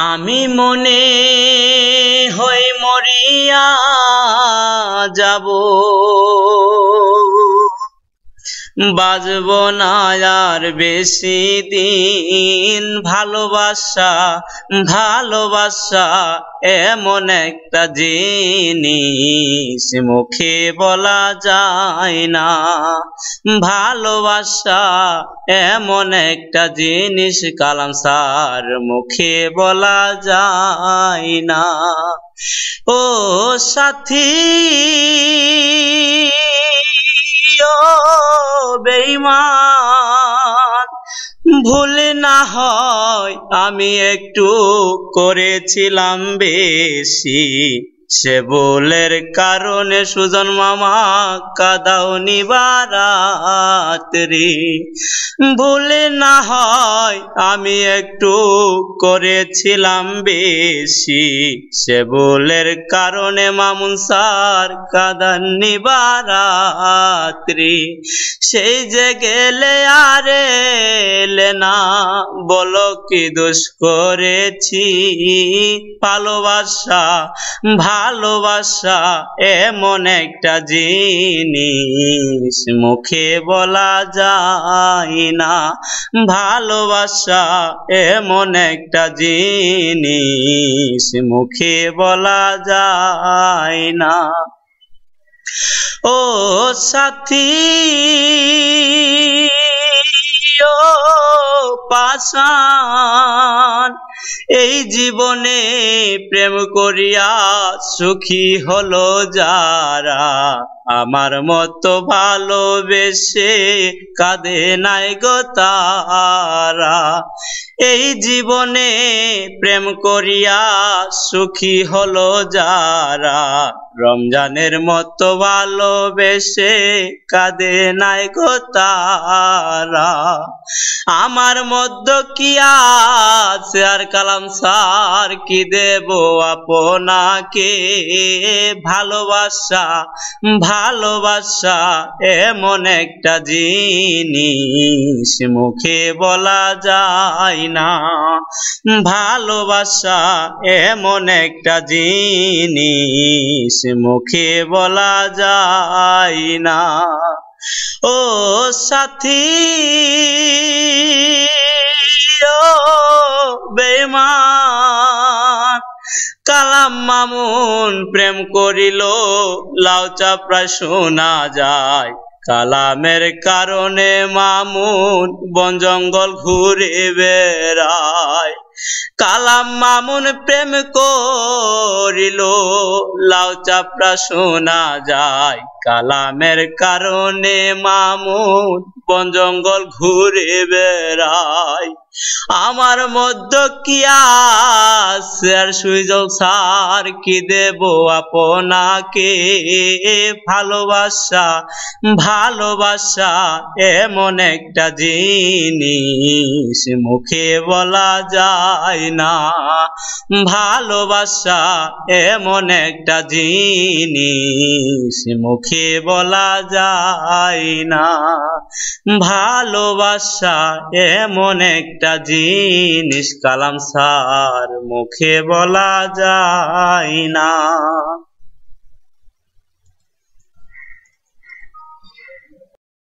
আমি মনে হয় মরিয়া যাব, বাজব না আর বেশি দিন। ভালোবাসা ভালোবাসা এমন একটা জিনিস মুখে বলা যায় না। ভালোবাসা এমন একটা জিনিস কালাম স্যার মুখে বলা যায় না। ও সাথী বেঈমান, ভুল না হয় আমি একটু করেছিলাম বেশি, সে ভুলের কারণে সুজন মামা কাঁদাওনি বারাত্রি। ভুল না হয় আমি একটু করেছিলাম বেশি, সে ভুলের কারণে মামুন স্যার কাঁদাননি বারাত্রি। সেই যে গেলে আর এলে না, বলো কি দোষ করেছি। ভালোবাসা ভালোবাসা এমন একটা জিনিস মুখে বলা যায় না। ভালোবাসা এমন একটা জিনিস মুখে বলা যায় না। ও সাথী ও পাষাণ, এই জীবনে প্রেম করিয়া সুখী হলো যারা, আমার মতো ভালোবেসে কাঁদে নাই গো তারা। এই জীবনে প্রেম করিয়া সুখী হলো যারা, রমজানের মতো ভালোবেসে কাঁদে নাই গো তারা। আমার মধ্যে কি আছে আর কালাম স্যার কি দেব আপনাকে। ভালোবাসা ভালোবাসা এমন একটা জিনিস মুখে বলা যায় না। ভালোবাসা এমন একটা জিনিস মুখে বলা যায় না। ও সাথী ও বেঈমান, কালাম মামুন প্রেম করিল লাউ চাপড়া শোনা যায়। কালামের কারণে মামুন বন জঙ্গল ঘুরে বেড়ায়। কালাম মামুন প্রেম করিল লাউ চাপড়া শোনা যায়। কালামের কারণে মামুন বন জঙ্গল ঘুরে বেড়ায়। আমার মধ্যে কি আছে আর সুইজল স্যার কি দেব আপনাকে। ভালোবাসা ভালোবাসা এমন একটা জিনিস মুখে বলা যায় না। ভালোবাসা এমন একটা জিনিস মুখে বলা যায় না। ভালোবাসা এমন একটা জিনিস কালাম স্যার মুখে বলা যায় না।